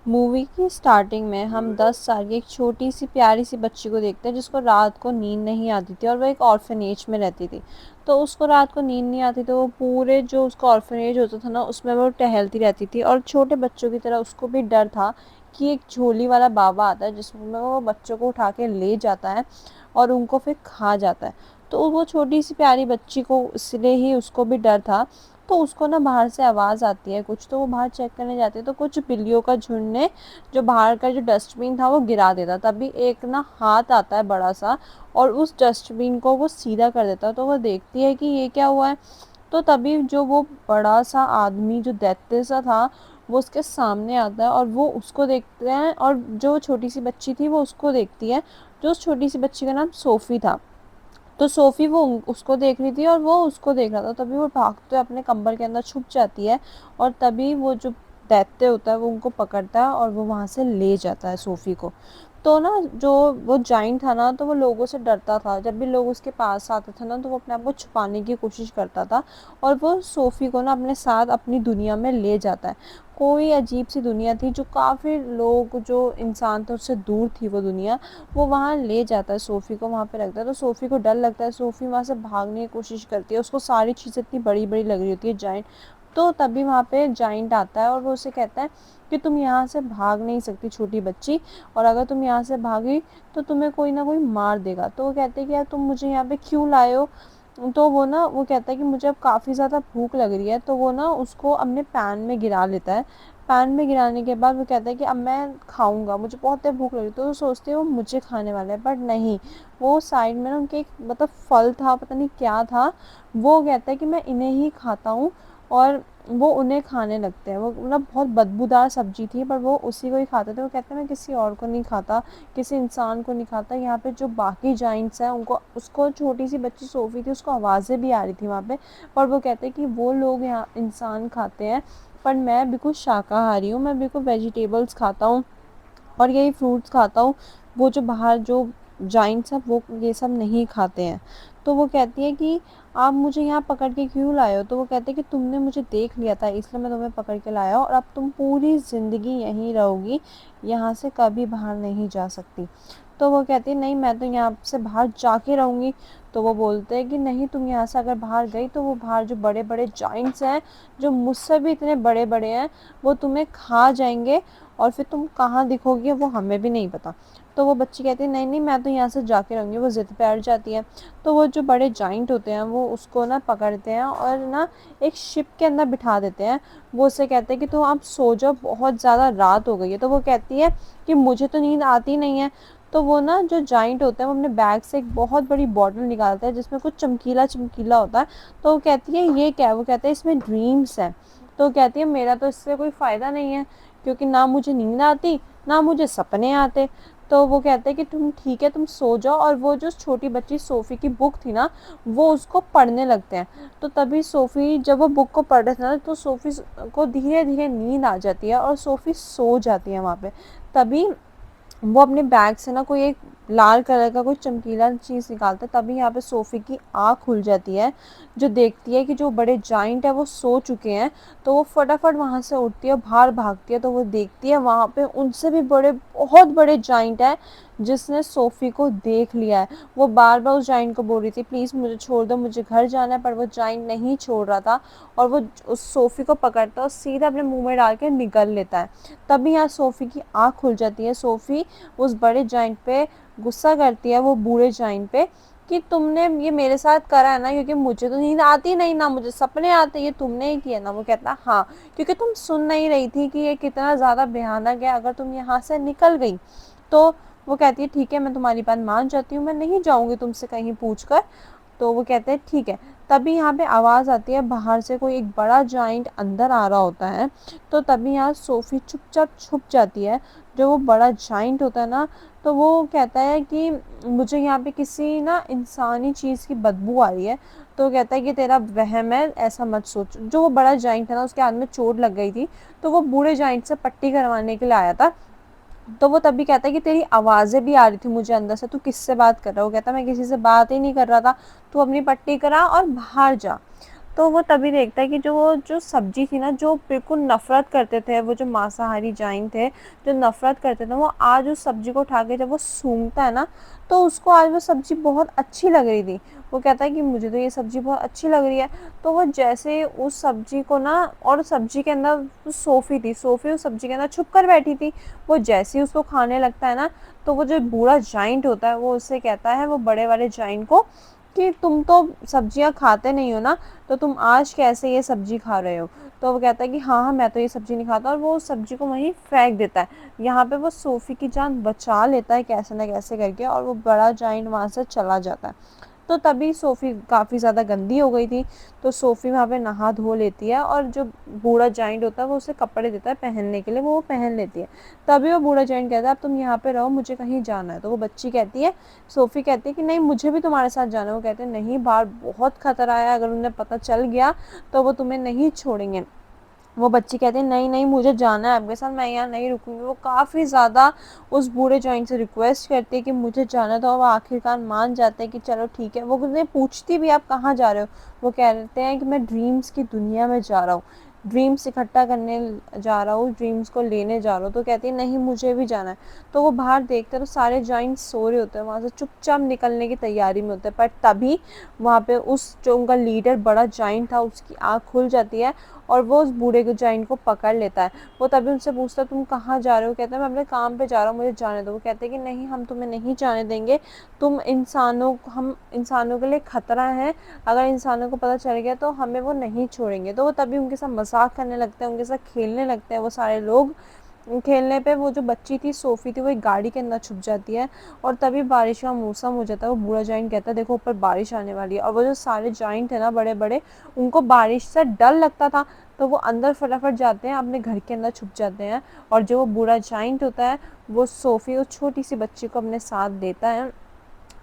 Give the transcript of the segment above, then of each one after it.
Movie की starting में हम 10 साल की एक छोटी सी प्यारी सी बच्ची को देखते हैं जिसको रात को नींद नहीं आती थी और वो एक ऑर्फनेज में रहती थी। तो उसको रात को नींद नहीं आती, तो वो पूरे जो उसका ऑर्फनेज होता था ना उसमें वो टहलती रहती थी और छोटे बच्चों की तरह उसको भी डर था कि एक झोली वाला बाबा आता है जिसमें वो बच्चों को उठा के ले जाता है और उनको फिर खा जाता है। तो वो छोटी सी प्यारी बच्ची को इसलिए ही उसको भी डर था। तो उसको ना बाहर से आवाज़ आती है कुछ, तो वो बाहर चेक करने जाती है तो कुछ बिल्लियों का झुंड ने जो बाहर का जो डस्टबिन था वो गिरा देता। तभी एक ना हाथ आता है बड़ा सा और उस डस्टबिन को वो सीधा कर देता है। तो वो देखती है कि ये क्या हुआ है। तो तभी जो वो बड़ा सा आदमी जो दैत्य सा था वो उसके सामने आता है और वो उसको देखते हैं और जो छोटी सी बच्ची थी वो उसको देखती है। जो उस छोटी सी बच्ची का नाम सोफ़ी था। तो सोफ़ी वो उसको देख रही थी और वो उसको देख रहा था। तभी वो भागते हुए अपने कंबल के अंदर छुप जाती है और तभी वो जो दैत्य होता है वो उनको पकड़ता है और वो वहाँ से ले जाता है सोफ़ी को। तो ना जो वो जाइंट था ना तो वो लोगों से डरता था। जब भी लोग उसके पास आते थे ना तो वो अपने आप को छुपाने की कोशिश करता था और वो सोफ़ी को ना अपने साथ अपनी दुनिया में ले जाता है। कोई अजीब सी दुनिया थी जो काफ़ी लोग जो इंसान थे उससे दूर थी वो दुनिया। वो वहाँ ले जाता है सोफ़ी को, वहाँ पे रखता है। तो सोफ़ी को डर लगता है, सोफ़ी वहाँ से भागने की कोशिश करती है। उसको सारी चीज़ें इतनी बड़ी-बड़ी लग रही होती है जाइंट। तो तभी वहाँ पे जाइंट आता है और वो उसे कहता है कि तुम यहाँ से भाग नहीं सकती छोटी बच्ची, और अगर तुम यहाँ से भागी तो तुम्हें कोई ना कोई मार देगा। तो वो कहते हैं कि यार तुम मुझे यहाँ पे क्यों लाए हो? तो वो कहता है कि मुझे अब काफ़ी ज़्यादा भूख लग रही है। तो वो ना उसको अपने पैन में गिरा लेता है। पैन में गिराने के बाद वो कहता है कि अब मैं खाऊँगा, मुझे बहुत तेज़ भूख लग रही है। तो वो सोचती है वो मुझे खाने वाला है, बट नहीं, वो साइड में ना उनके एक मतलब फल था, पता नहीं क्या था, वो कहता है कि मैं इन्हें ही खाता हूँ और वो उन्हें खाने लगते हैं। वो मतलब बहुत बदबूदार सब्ज़ी थी पर वो उसी को ही खाते थे। वो कहते हैं मैं किसी और को नहीं खाता, किसी इंसान को नहीं खाता। यहाँ पे जो बाकी जाइंट्स हैं उनको, उसको छोटी सी बच्ची सोफ़ी थी उसको आवाज़ें भी आ रही थी वहाँ पे, पर वो कहते हैं कि वो लोग यहाँ इंसान खाते हैं पर मैं बिल्कुल शाकाहारी हूँ, मैं बिल्कुल वेजिटेबल्स खाता हूँ और यही फ्रूट्स खाता हूँ। वो जो बाहर जो जाइंट्स हैं वो ये सब नहीं खाते हैं। तो वो कहती है कि आप मुझे यहाँ पकड़ के क्यों लाए हो? तो वो कहते हैं कि तुमने मुझे देख लिया था इसलिए मैं तुम्हें पकड़ के लाया हूँ और अब तुम पूरी ज़िंदगी यहीं रहोगी, यहाँ से कभी बाहर नहीं जा सकती। तो वो कहती है नहीं, मैं तो यहाँ से बाहर जाके रहूँगी। तो वो बोलते हैं कि नहीं, तुम यहाँ से अगर बाहर गई तो वो बाहर जो बड़े बड़े जाइंट्स हैं जो मुझसे भी इतने बड़े बड़े हैं वो तुम्हें खा जाएंगे और फिर तुम कहाँ दिखोगी वो हमें भी नहीं पता। तो वो बच्ची कहती है नहीं नहीं, मैं तो यहाँ से जाके रहूँगी। वो ज़िद पे अड़ जाती है। तो वो जो बड़े जाइंट होते हैं वो उसको ना पकड़ते हैं और ना एक शिप के अंदर बिठा देते हैं। वो उससे कहते हैं कि तुम आप सो जाओ, बहुत ज़्यादा रात हो गई है। तो वो कहती है कि मुझे तो नींद आती नहीं है। तो वो ना जो जाइंट होते हैं वो अपने बैग से एक बहुत बड़ी बॉटल निकालता है जिसमें कुछ चमकीला चमकीला होता है। तो वो कहती है ये क्या है? वो कहता है इसमें ड्रीम्स हैं। तो वो कहती है मेरा तो इससे कोई फ़ायदा नहीं है क्योंकि ना मुझे नींद आती ना मुझे सपने आते। तो वो कहते हैं कि तुम ठीक है, तुम सो जाओ। और वो जो छोटी बच्ची सोफ़ी की बुक थी ना वो उसको पढ़ने लगते हैं। तो तभी सोफ़ी जब वो बुक को पढ़ रहे थे ना तो सोफ़ी को धीरे धीरे नींद आ जाती है और सोफ़ी सो जाती है वहाँ पे। तभी वो अपने बैग से ना कोई एक लाल कलर का कोई चमकीला चीज़ निकालता है। तभी यहाँ पे सोफ़ी की आँख खुल जाती है, जो देखती है कि जो बड़े जाइंट है वो सो चुके हैं। तो वो फटाफट वहाँ से उठती है, बाहर भागती है। तो वो देखती है वहाँ पे उनसे भी बड़े, बहुत बड़े जाइंट है जिसने सोफ़ी को देख लिया है। वो बार बार उस जाइंट को बोल रही थी प्लीज़ मुझे छोड़ दो, मुझे घर जाना है, पर वो जाइंट नहीं छोड़ रहा था और वो उस सोफ़ी को पकड़ता है और सीधा अपने मुंह में डाल के निगल लेता है। तभी यहाँ सोफ़ी की आँख खुल जाती है। सोफ़ी उस बड़े जाइंट पे गुस्सा करती है, वो बूढ़े जाइंट पे, कि तुमने ये मेरे साथ करा है ना, क्योंकि मुझे तो नींद आती नहीं, ना मुझे सपने आते, ये तुमने ही किया ना। वो कहता हाँ, क्योंकि तुम सुन नहीं रही थी कि ये कितना ज़्यादा भयानक है, अगर तुम यहाँ से निकल गई तो। वो कहती है ठीक है, मैं तुम्हारी बात मान जाती हूँ, मैं नहीं जाऊँगी तुमसे कहीं पूछ कर। तो वो कहते हैं ठीक है। तभी यहाँ पे आवाज़ आती है बाहर से, कोई एक बड़ा जाइंट अंदर आ रहा होता है। तो तभी यहाँ सोफ़ी चुपचाप छुप जाती है। जो वो बड़ा जाइंट होता है ना तो वो कहता है कि मुझे यहाँ पे किसी ना इंसानी चीज़ की बदबू आ रही है। तो वो कहता है कि तेरा वहम है, ऐसा मत सोच। जो वो बड़ा जाइंट है ना उसके हाथ में चोट लग गई थी तो वो बूढ़े जाइंट से पट्टी करवाने के लिए आया था। तो वो तभी कहता है कि तेरी आवाज़ें भी आ रही थी मुझे अंदर से, तू किससे बात कर रहा है? वो कहता है मैं किसी से बात ही नहीं कर रहा था, तू अपनी पट्टी करा और बाहर जा। तो वो तभी देखता है कि वो जो सब्जी थी ना, जो बिल्कुल नफरत करते थे, वो जो मांसाहारी जाइन थे जो नफरत करते थे, वो आज उस सब्जी को उठा के जब वो सूंघता है ना, तो उसको आज वो सब्जी बहुत अच्छी लग रही थी। वो कहता है कि मुझे तो ये सब्जी बहुत अच्छी लग रही है। तो वो जैसे उस सब्जी को ना, और सब्जी के अंदर सोफ़ी थी, सोफ़ी उस सब्जी के अंदर छुप कर बैठी थी। वो जैसे ही उसको खाने लगता है ना, तो वो जो बूढ़ा जाइंट होता है वो उससे कहता है, वो बड़े वाले जाइंट को, कि तुम तो सब्जियां खाते नहीं हो ना, तो तुम आज कैसे ये सब्जी खा रहे हो। तो वो कहता है कि हाँ हाँ, मैं तो ये सब्जी नहीं खाता, और वो उस सब्जी को वहीं फेंक देता है। यहाँ पे वो सोफ़ी की जान बचा लेता है कैसे ना कैसे करके, और वो बड़ा जाइंट वहाँ से चला जाता है। तो तभी सोफ़ी काफ़ी ज़्यादा गंदी हो गई थी, तो सोफ़ी वहाँ पे नहा धो लेती है, और जो बूढ़ा जाइंट होता है वो उसे कपड़े देता है पहनने के लिए, वो पहन लेती है। तभी वो बूढ़ा जाइंट कहता है, अब तुम यहाँ पे रहो, मुझे कहीं जाना है। तो वो बच्ची कहती है, सोफ़ी कहती है कि नहीं, मुझे भी तुम्हारे साथ जाना है। वो कहते हैं नहीं, बाहर बहुत खतरा है, अगर उन्हें पता चल गया तो वो तुम्हें नहीं छोड़ेंगे। वो बच्ची कहती है नहीं नहीं, मुझे जाना है आपके साथ, मैं यहाँ नहीं रुकूंगी। वो काफ़ी ज़्यादा उस बूढ़े जॉइंट से रिक्वेस्ट करती है कि मुझे जाना था, और वो आखिरकार मान जाते हैं कि चलो ठीक है। वो उन्हें पूछती भी, आप कहाँ जा रहे हो। वो कहते हैं कि मैं ड्रीम्स की दुनिया में जा रहा हूँ, ड्रीम्स इकट्ठा करने जा रहा हूँ, ड्रीम्स को लेने जा रहा हूँ। तो कहती है नहीं, मुझे भी जाना है। तो वो बाहर देखते हैं तो सारे जॉइंट्स सो रहे होते हैं, वहाँ से चुपचाप निकलने की तैयारी में होते हैं। पर तभी वहाँ पे उस जो उनका लीडर बड़ा जॉइंट था, उसकी आँख खुल जाती है, और वो उस बूढ़े के जॉइंट को पकड़ लेता है। वो तभी उनसे पूछता है तुम कहाँ जा रहे हो। कहता है मैं अपने काम पे जा रहा हूँ, मुझे जाने दो। वो कहते हैं कि नहीं, हम तुम्हें नहीं जाने देंगे, तुम इंसानों, हम इंसानों के लिए खतरा है, अगर इंसानों को पता चल गया तो हमें वो नहीं छोड़ेंगे। तो वो तभी उनके साथ मजाक करने लगते हैं, उनके साथ खेलने लगते हैं वो सारे लोग। खेलने पे वो जो बच्ची थी, सोफ़ी थी, वो एक गाड़ी के अंदर छुप जाती है, और तभी बारिश का मौसम हो जाता है। वो बूढ़ा जाइंट कहता है देखो ऊपर बारिश आने वाली है, और वो जो सारे जाइंट है ना बड़े बड़े, उनको बारिश से डर लगता था, तो वो अंदर फटाफट जाते हैं, अपने घर के अंदर छुप जाते हैं। और जो वो बूढ़ा जाइंट होता है, वो सोफ़ी, उस छोटी सी बच्ची को अपने साथ देता है,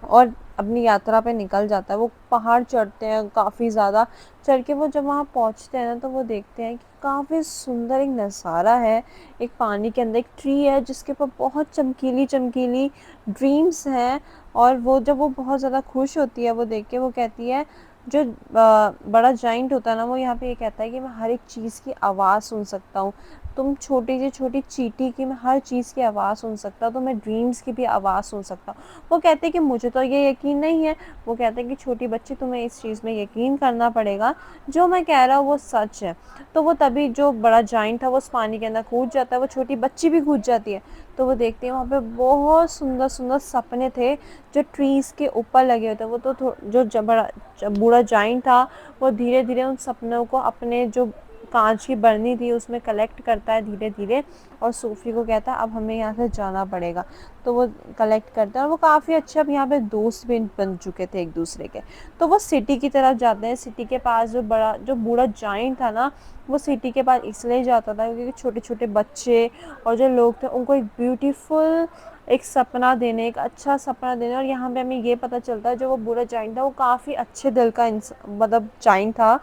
और अपनी यात्रा पे निकल जाता है। वो पहाड़ चढ़ते हैं काफ़ी ज़्यादा, चढ़ के वो जब वहाँ पहुँचते हैं ना, तो वो देखते हैं कि काफ़ी सुंदर एक नज़ारा है। एक पानी के अंदर एक ट्री है जिसके ऊपर बहुत चमकीली चमकीली ड्रीम्स हैं। और वो जब वो बहुत ज़्यादा खुश होती है वो देख के, वो कहती है, जो बड़ा जाइंट होता है ना, वो यहाँ पे ये कहता है कि मैं हर एक चीज़ की आवाज़ सुन सकता हूँ, तुम छोटी सी छोटी चींटी की मैं हर चीज़ की आवाज़ सुन सकता हूँ, तो मैं ड्रीम्स की भी आवाज़ सुन सकता हूँ। वो कहते हैं कि मुझे तो ये यकीन नहीं है। वो कहते हैं कि छोटी बच्ची, तुम्हें इस चीज़ में यकीन करना पड़ेगा, जो मैं कह रहा हूँ वो सच है। तो वो तभी जो बड़ा जाइंट था वो उस पानी के अंदर कूद जाता है, वो छोटी बच्ची भी कूद जाती है। तो वो देखते हैं वहाँ पे बहुत सुंदर सुंदर सपने थे जो ट्रीज़ के ऊपर लगे होते हैं। वो तो जो बड़ा बूढ़ा जाइंट था, वो धीरे धीरे उन सपनों को अपने जो कांच की बरनी थी उसमें कलेक्ट करता है धीरे धीरे, और सोफ़ी को कहता है अब हमें यहाँ से जाना पड़ेगा। तो वो कलेक्ट करता है, और वो काफ़ी अच्छे अब यहाँ पे दोस्त भी बन चुके थे एक दूसरे के। तो वो सिटी की तरफ जाते हैं। सिटी के पास जो बूढ़ा जाइंट था ना, वो सिटी के पास इसलिए जाता था क्योंकि छोटे छोटे बच्चे और जो लोग थे उनको एक ब्यूटीफुल एक सपना देने, एक अच्छा सपना देने। और यहाँ पे हमें ये पता चलता है जो वो बूढ़ा जाइंट था वो काफ़ी अच्छे दिल का मतलब जाइंट था,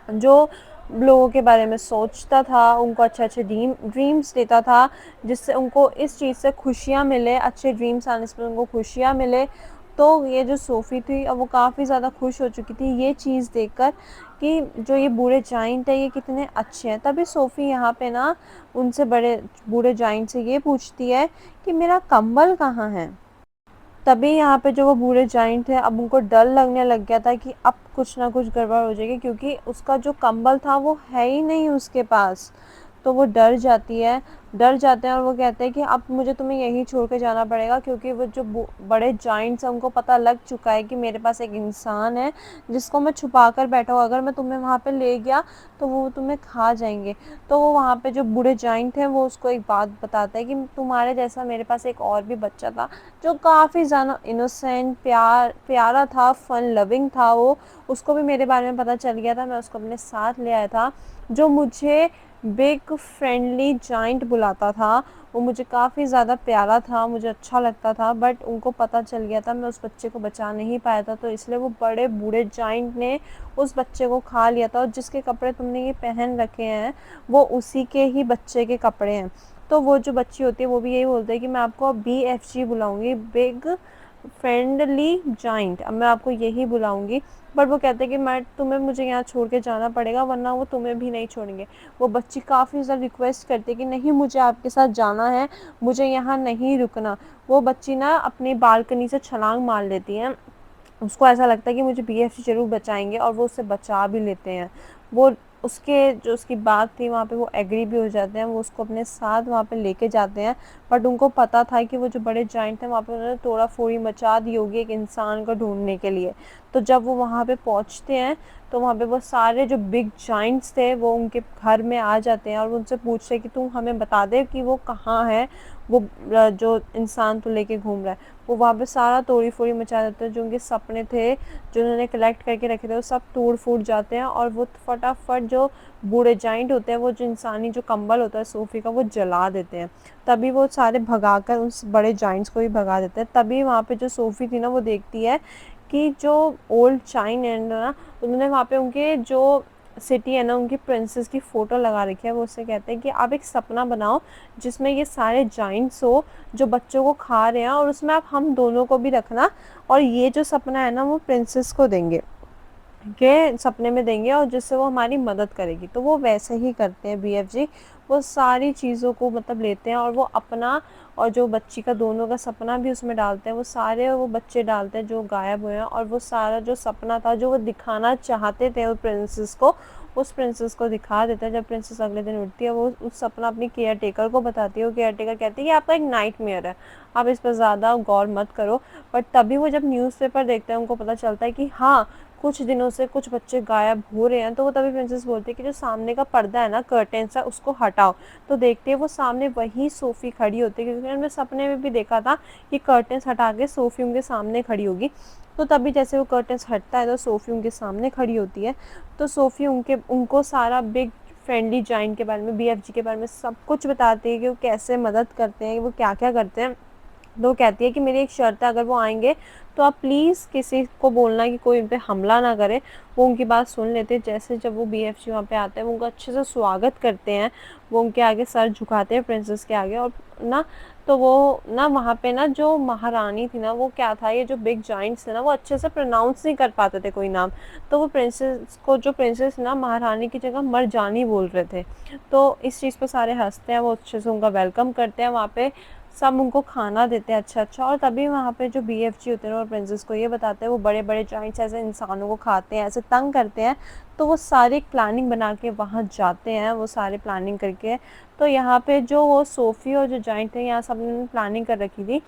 जो लोगों के बारे में सोचता था, उनको अच्छे-अच्छे ड्रीम्स देता था, जिससे उनको इस चीज़ से खुशियाँ मिले, अच्छे ड्रीम्स आने से उनको खुशियाँ मिले। तो ये जो सोफ़ी थी, अब वो काफ़ी ज़्यादा खुश हो चुकी थी ये चीज़ देखकर, कि जो ये बूढ़े जाइंट है ये कितने अच्छे हैं। तभी सोफ़ी यहाँ पे ना उनसे बड़े बूढ़े जाइंट से ये पूछती है कि मेरा कंबल कहाँ है। तभी यहाँ पे जो वो बूढ़े जाइंट थे, अब उनको डर लगने लग गया था कि अब कुछ ना कुछ गड़बड़ हो जाएगी, क्योंकि उसका जो कंबल था वो है ही नहीं उसके पास। तो वो डर जाते हैं, और वो कहते हैं कि अब मुझे तुम्हें यहीं छोड़ के जाना पड़ेगा, क्योंकि वो जो बड़े जाइंट्स हैं उनको पता लग चुका है कि मेरे पास एक इंसान है जिसको मैं छुपा कर बैठा हूँ, अगर मैं तुम्हें वहाँ पे ले गया तो वो तुम्हें खा जाएंगे। तो वो वहाँ पे जो बूढ़े जाइंट हैं वो उसको एक बात बताता है कि तुम्हारे जैसा मेरे पास एक और भी बच्चा था, जो काफ़ी ज़्यादा इनोसेंट प्यारा था, फन लविंग था। वो उसको भी मेरे बारे में पता चल गया था, मैं उसको अपने साथ ले आया था, जो मुझे बिग फ्रेंडली जाइंट बुलाता था। वो मुझे काफ़ी ज़्यादा प्यारा था, मुझे अच्छा लगता था, बट उनको पता चल गया था, मैं उस बच्चे को बचा नहीं पाया था, तो इसलिए वो बड़े बूढ़े जाइंट ने उस बच्चे को खा लिया था। और जिसके कपड़े तुमने ये पहन रखे हैं वो उसी के ही बच्चे के कपड़े हैं। तो वो जो बच्ची होती है वो भी यही बोलती है कि मैं आपको BFG बुलाऊंगी, बिग फ्रेंडली जाइंट, अब मैं आपको यही बुलाऊंगी। बट वो कहते हैं कि मैं तुम्हें मुझे यहाँ छोड़ के जाना पड़ेगा वरना वो तुम्हें भी नहीं छोड़ेंगे। वो बच्ची काफ़ी ज़्यादा रिक्वेस्ट करती है कि नहीं मुझे आपके साथ जाना है, मुझे यहाँ नहीं रुकना। वो बच्ची ना अपनी बालकनी से छलांग मार लेती है। उसको ऐसा लगता है कि मुझे बीएफसी ज़रूर बचाएंगे और वो उससे बचा भी लेते हैं। वो उसके जो उसकी बात थी वहाँ पे वो एग्री भी हो जाते हैं, वो उसको अपने साथ वहाँ पे लेके जाते हैं। बट उनको पता था कि वो जो बड़े जाइंट थे वहाँ पे उन्होंने तोड़ा फोड़ी मचा दी होगी एक इंसान को ढूंढने के लिए। तो जब वो वहाँ पे पहुँचते हैं तो वहाँ पे वो सारे जो बिग जाइंट्स थे वो उनके घर में आ जाते हैं और उनसे पूछते हैं कि तू हमें बता दे कि वो कहाँ है, वो जो इंसान तो लेके घूम रहा है। वो वहाँ पे सारा तोड़ी फोड़ी मचा देते हैं, जो उनके सपने थे जो उन्होंने कलेक्ट करके रखे थे वो सब टूट फूट जाते हैं। और वो फटाफट जो बूढ़े जाइंट होते हैं वो जो इंसानी जो कंबल होता है सोफ़ी का वो जला देते हैं। तभी वो सारे भगाकर उस बड़े जाइंट्स को भी भगा देते हैं। तभी वहाँ पे जो सोफ़ी थी ना वो देखती है कि जो ओल्ड चाइन है ना उन्होंने वहाँ पे उनके जो सिटी है ना उनकी प्रिंसेस की फ़ोटो लगा रखी है। वो उससे कहते हैं कि आप एक सपना बनाओ जिसमें ये सारे जाइंट्स हो जो बच्चों को खा रहे हैं और उसमें आप हम दोनों को भी रखना, और ये जो सपना है ना वो प्रिंसेस को देंगे के सपने में देंगे और जिससे वो हमारी मदद करेगी। तो वो वैसे ही करते हैं बीएफजी, वो सारी चीज़ों को मतलब लेते हैं और वो अपना और जो बच्ची का दोनों का सपना भी उसमें डालते हैं। वो सारे वो बच्चे डालते हैं जो गायब हुए हैं और वो सारा जो सपना था जो वो दिखाना चाहते थे उस प्रिंसेस को, उस प्रिंसेस को दिखा देता है। जब प्रिंसेस अगले दिन उठती है वो उस सपना अपनी केयर टेकर को बताती है। वो केयर टेकर कहती है कि आपका एक नाइटमेयर है, आप इस पर ज़्यादा गौर मत करो। बट तभी वो जब न्यूज़पेपर देखते हैं उनको पता चलता है कि हाँ कुछ दिनों से कुछ बच्चे गायब हो रहे हैं। तो वो तभी प्रिंसेस बोलती है कि जो सामने का पर्दा है ना कर्टेन सा उसको हटाओ। तो देखते हैं वो सामने वही सोफ़ी खड़ी होती है क्योंकि उन्होंने सपने में भी देखा था कि कर्टेन्स हटा के सोफ़ी उनके सामने खड़ी होगी। तो तभी जैसे वो कर्टेन्स हटता है तो सोफ़ी उनके सामने खड़ी होती है। तो सोफ़ी उनको सारा बिग फ्रेंडली जाइंट के बारे में बीएफजी के बारे में सब कुछ बताती है कि वो कैसे मदद करते हैं, वो क्या क्या करते हैं। तो वो कहती है कि मेरी एक शर्त है, अगर वो आएंगे तो आप प्लीज़ किसी को बोलना कि कोई उन पर हमला ना करे। वो उनकी बात सुन लेते हैं। जैसे जब वो बीएफजी वहाँ पे आते हैं वो उनका अच्छे से स्वागत करते हैं, वो उनके आगे सर झुकाते हैं प्रिंसेस के आगे। और ना तो वो ना वहाँ पे ना जो महारानी थी ना वो क्या था, ये जो बिग जाइंट्स थे ना वो अच्छे से प्रोनाउंस नहीं कर पाते थे कोई नाम। तो वो प्रिंसेस को जो प्रिंसेस ना महारानी की जगह मरजानी बोल रहे थे। तो इस चीज़ पर सारे हंसते हैं, वो अच्छे से उनका वेलकम करते हैं वहाँ पे, सब उनको खाना देते हैं अच्छा अच्छा। और तभी वहाँ पे जो बीएफजी होते हैं और प्रिंसेस को ये बताते हैं वो बड़े बड़े जाइंट्स ऐसे इंसानों को खाते हैं, ऐसे तंग करते हैं। तो वो सारी एक प्लानिंग बना के वहाँ जाते हैं, वो सारे प्लानिंग करके। तो यहाँ पे जो वो सोफ़ी और जो जाइंट थे यहाँ सब ने प्लानिंग कर रखी थी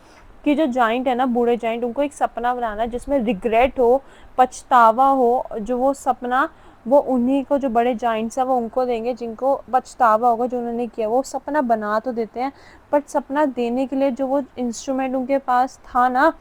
कि जो जाइंट है ना बूढ़े जाइंट उनको एक सपना बनाना है जिसमें रिग्रेट हो, पछतावा हो। जो वो सपना वो उन्हीं को जो बड़े जाइंट्स हैं वो उनको देंगे जिनको पछतावा होगा जो उन्होंने किया। वो सपना बना तो देते हैं बट सपना देने के लिए जो वो इंस्ट्रूमेंट उनके पास था ना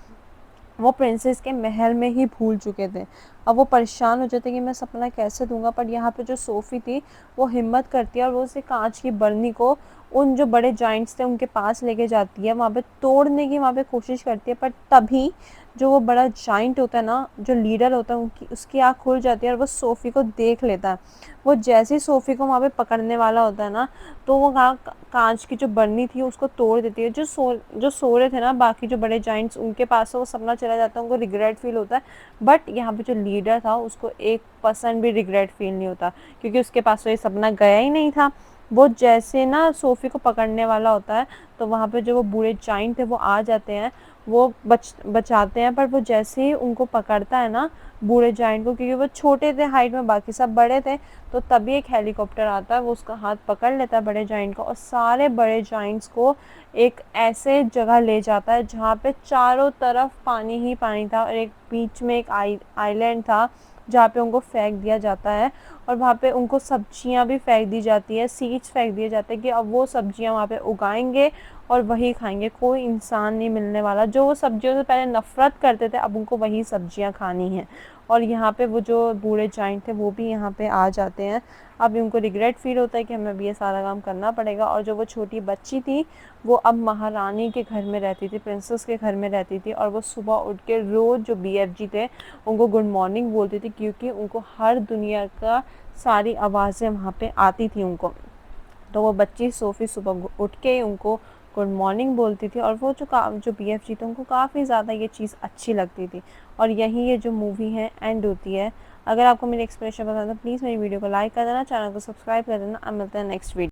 वो प्रिंसेस के महल में ही भूल चुके थे। अब वो परेशान हो जाते कि मैं सपना कैसे दूंगा। पर यहाँ पे जो सोफ़ी थी वो हिम्मत करती है और वो उसे कांच की बरनी को उन जो बड़े जाइंट्स थे उनके पास लेके जाती है, वहाँ पे तोड़ने की वहाँ पे कोशिश करती है। पर तभी जो वो बड़ा जाइंट होता है ना जो लीडर होता है उनकी उसकी आँख खुल जाती है और वो सोफ़ी को देख लेता है। वो जैसे ही सोफ़ी को वहाँ पे पकड़ने वाला होता है ना तो वो कांच की जो बरनी थी उसको तोड़ देती है। जो सो रहे थे ना बाकी जो बड़े जाइंट्स उनके पास से वो सपना चला जाता है, उनको रिग्रेट फील होता है। बट यहाँ पे जो लीडर था उसको 1% भी रिग्रेट फील नहीं होता क्योंकि उसके पास तो ये सपना गया ही नहीं था। वो जैसे ना सोफ़ी को पकड़ने वाला होता है तो वहाँ पे जो वो बूढ़े जाइंट थे वो आ जाते हैं, वो बचाते हैं। पर वो जैसे ही उनको पकड़ता है ना बूढ़े जाइंट को, क्योंकि वो छोटे थे हाइट में बाकी सब बड़े थे, तो तभी एक हेलीकॉप्टर आता है वो उसका हाथ पकड़ लेता है बड़े जाइंट को और सारे बड़े जाइंट्स को एक ऐसे जगह ले जाता है जहाँ पे चारों तरफ पानी ही पानी था और एक बीच में एक आइलैंड था जहाँ पे उनको फेंक दिया जाता है। और वहाँ पे उनको सब्जियाँ भी फेंक दी जाती है, सीड्स फेंक दिए जाते हैं कि अब वो सब्जियाँ वहाँ पे उगाएंगे और वही खाएंगे, कोई इंसान नहीं मिलने वाला। जो वो सब्जियों से पहले नफ़रत करते थे अब उनको वही सब्जियाँ खानी हैं। और यहाँ पे वो जो बूढ़े जाइंट थे वो भी यहाँ पे आ जाते हैं। अब उनको रिग्रेट फील होता है कि हमें भी ये सारा काम करना पड़ेगा। और जो वो छोटी बच्ची थी वो अब महारानी के घर में रहती थी, प्रिंसेस के घर में रहती थी। और वो सुबह उठ के रोज़ जो बीएफजी थे उनको गुड मॉर्निंग बोलती थी क्योंकि उनको हर दुनिया का सारी आवाज़ें वहाँ पे आती थी उनको। तो वो बच्ची सोफ़ी सुबह उठ के उनको गुड मॉर्निंग बोलती थी, और वो जो BFG थे उनको काफ़ी ज़्यादा ये चीज़ अच्छी लगती थी। और यही ये जो मूवी है एंड होती है। अगर आपको मेरी एक्सप्लेनेशन पसंद है तो प्लीज़ मेरी वीडियो को लाइक कर देना, चैनल को सब्सक्राइब कर देना। अब मिलते हैं नेक्स्ट वीडियो।